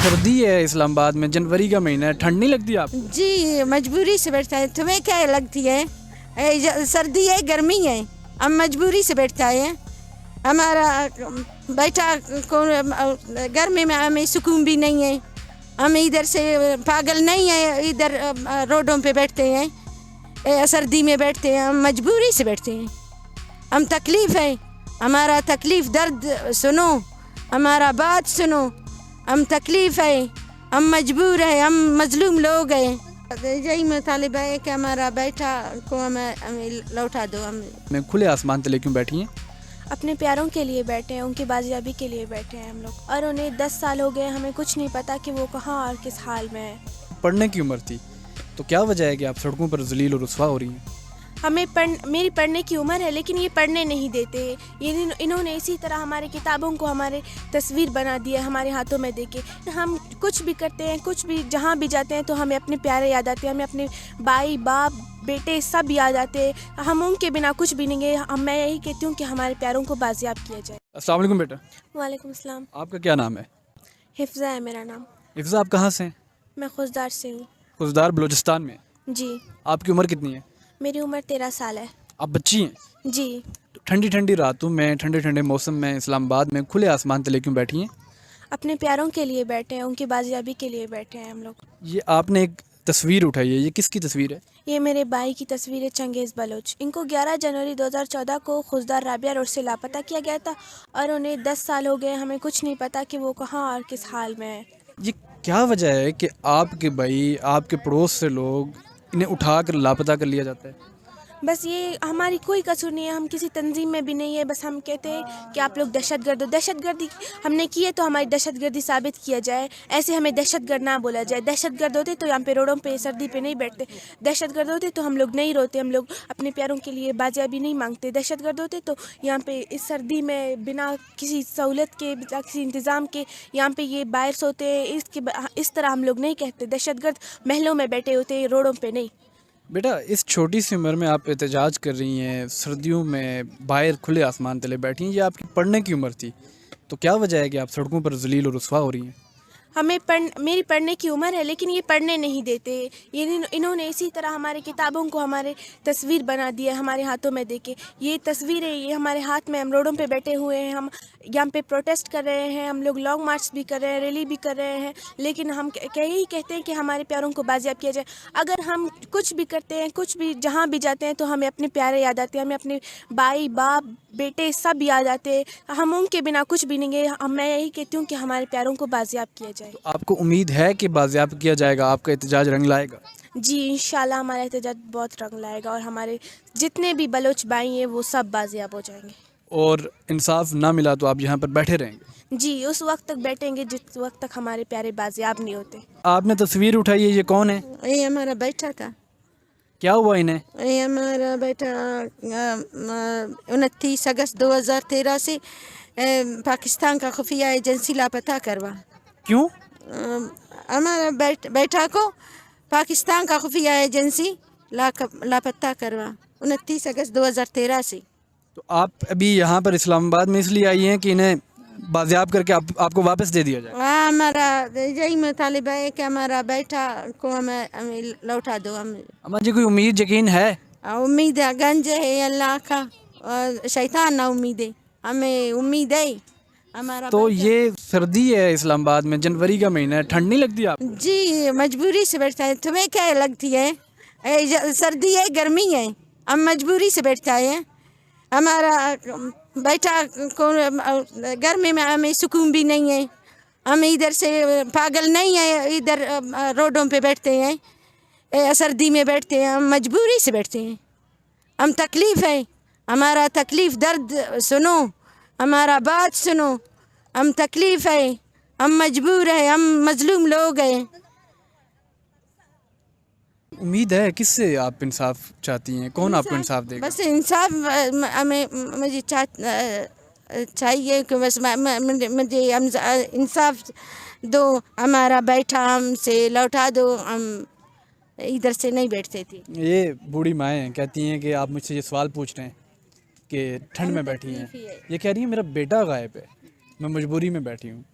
सर्दी है इस्लामाबाद में, जनवरी का महीना है, ठंड नहीं लगती आप? जी मजबूरी से बैठता है। तुम्हें क्या लगती है? सर्दी है, गर्मी है, हम मजबूरी से बैठता है। हमारा बैठा को गर्मी में हमें सुकून भी नहीं है। हम इधर से पागल नहीं है, इधर रोडों पे बैठते हैं, सर्दी में बैठते हैं, हम मजबूरी से बैठते हैं। हम तकलीफ़ है, हमारा तकलीफ़ दर्द सुनो, हमारा बात सुनो। हम तकलीफ़ है, हम मजबूर है, हम मजलूम लोग हैं। यही मुतालिबा है कि हमारा बैठा को हमें लौटा दो। मैं खुले आसमान तले क्यों बैठी हैं? अपने प्यारों के लिए बैठे हैं, उनकी बाजियाबी के लिए बैठे हैं हम लोग। और उन्हें 10 साल हो गए, हमें कुछ नहीं पता कि वो कहाँ और किस हाल में है। पढ़ने की उम्र थी, तो क्या वजह है कि आप सड़कों पर जलील और रुस्वा हो रही हैं? मेरी पढ़ने की उम्र है, लेकिन ये पढ़ने नहीं देते। इन्होंने इसी तरह हमारे किताबों को हमारे तस्वीर बना दिया हमारे हाथों में देके। हम कुछ भी करते हैं, कुछ भी जहाँ भी जाते हैं तो हमें अपने प्यारे याद आते हैं, हमें अपने भाई बाप बेटे सब याद आते हैं। हम उनके बिना कुछ भी नहीं है। मैं यही कहती हूँ कि हमारे प्यारों को बाजियाब किया जाए। अस्सलाम वालेकुम बेटा। वालेकुम अस्सलाम। आपका क्या नाम है? हिफ्ज़ा है मेरा नाम। हिफ्ज़ा, आप कहाँ से हैं? मैं खुशदार से हूँ। खुशदार बलूचिस्तान में? जी, आपकी उम्र कितनी है? मेरी उम्र 13 साल है। आप बच्ची हैं? जी, तो ठंडी ठंडी रातों में, ठंडे ठंडे मौसम में इस्लामाबाद में खुले आसमान तले क्यों बैठी हैं? अपने प्यारों के लिए बैठे हैं, उनकी बाजियाबी के लिए बैठे हैं हम लोग। ये आपने एक तस्वीर उठाई है, ये किसकी तस्वीर है? ये मेरे भाई की तस्वीर है, चंगेज़ बलोच। इनको 11 जनवरी 2014 को खुशदार राबिया रोड से लापता किया गया था और उन्हें 10 साल हो गए, हमें कुछ नहीं पता कि वो कहाँ और किस हाल में है। ये क्या वजह है कि आपके भाई, आपके पड़ोस से लोग इन्हें उठा कर लापता कर लिया जाता है? बस ये हमारी कोई कसूर नहीं है, हम किसी तंजीम में भी नहीं है। बस हम कहते हैं कि आप लोग दहशतगर्द हो। दहशतगर्दी हमने की है तो हमारी दहशतगर्दी साबित किया जाए। ऐसे हमें दहशतगर्द ना बोला जाए। दहशतगर्द होते तो यहाँ पे रोडों पे सर्दी पे नहीं बैठते। दहशतगर्द होते तो हम लोग नहीं रोते, हम लोग अपने प्यारों के लिए बाजियाबी नहीं मांगते। दहशतगर्द होते तो यहाँ पे इस सर्दी में बिना किसी सहूलत के, बिना किसी इंतज़ाम के यहाँ पे ये बाहर सोते हैं। इस तरह हम लोग नहीं कहते। दहशतगर्द महलों में बैठे होते हैं, रोडों पर नहीं। बेटा, इस छोटी सी उम्र में आप एहतजाज कर रही हैं, सर्दियों में बाहर खुले आसमान तले बैठी हैं। ये आपकी पढ़ने की उम्र थी, तो क्या वजह है कि आप सड़कों पर जलील और रुस्वा हो रही हैं? मेरी पढ़ने की उम्र है, लेकिन ये पढ़ने नहीं देते। इन्होंने इसी तरह हमारे किताबों को हमारे तस्वीर बना दिया हमारे हाथों में देके। ये तस्वीरें ये हमारे हाथ में, हम रोडों पे बैठे हुए हैं, हम यहाँ पे प्रोटेस्ट कर रहे हैं, हम लोग लॉन्ग मार्च भी कर रहे हैं, रैली भी कर रहे हैं, लेकिन हम यही कहते हैं कि हमारे प्यारों को बाजियाब किया जाए। अगर हम कुछ भी करते हैं, कुछ भी जहाँ भी जाते हैं तो हमें अपने प्यारे याद आते हैं, हमें अपने भाई बाप बेटे सब याद आते हैं। हम उनके बिना कुछ भी नहीं है। मैं यही कहती हूँ कि हमारे प्यारों को बाजियाब किया जाए। तो आपको उम्मीद है कि बाजियाब किया जाएगा, आपका एहतजाज रंग लाएगा? जी इंशाल्लाह हमारा एहतजाज बहुत रंग लाएगा और हमारे जितने भी बलोच भाई हैं वो सब बाजियाब हो जाएंगे। और इंसाफ ना मिला तो आप यहाँ पर बैठे रहेंगे? जी, उस वक्त तक बैठेंगे जिस वक्त तक हमारे प्यारे बाजियाब नहीं होते। आपने तस्वीर उठाई है, ये कौन है? ये हमारा बैठा था। क्या हुआ इन्हें? ये हमारा बेटा 29 अगस्त 2013 से पाकिस्तान का खुफिया एजेंसी लापता करवा। क्यों? हमारा बेटा को पाकिस्तान का खुफिया एजेंसी लापता करवा 29 अगस्त 2013 से। तो आप अभी यहाँ पर इस्लामाबाद में इसलिए आई हैं कि इन्हें बाजियाब करके आपको वापस दे दिया जाए? हाँ, हमारा यही मुतालिबा है कि हमारा बेटा को हमें लौटा दो। अम्मा जी, कोई उम्मीद यकीन है? उम्मीद है, गंज है अल्लाह का और शैतान ना उम्मीद है, हमें उम्मीद है हमारा। तो ये सर्दी है इस्लामाबाद में, जनवरी का महीना है, ठंड नहीं लगती आप? जी मजबूरी से बैठता है। तुम्हें क्या लगती है? सर्दी है, गर्मी है, हम मजबूरी से बैठता है। हमारा बैठा को गर्मी में हमें सुकून भी नहीं है। हम इधर से पागल नहीं है, इधर रोडों पे बैठते हैं, सर्दी में बैठते हैं, हम मजबूरी से बैठते हैं। हम तकलीफ़ है, हमारा तकलीफ़ दर्द सुनो, हमारा बात सुनो। हम तकलीफ़ है, हम मजबूर है, हम मजलूम लोग हैं। उम्मीद है किससे आप इंसाफ चाहती हैं? कौन आपको इंसाफ देगा? बस इंसाफ हमें मुझे चाहिए कि बस मुझे इंसाफ दो, हमारा बैठा हमसे लौटा दो। हम इधर से नहीं बैठते थे। ये बूढ़ी माएँ हैं, कहती हैं कि आप मुझसे ये सवाल पूछ रहे हैं कि ठंड में बैठी हैं। ये कह रही हैं मेरा बेटा गायब है, मैं मजबूरी में बैठी हूँ।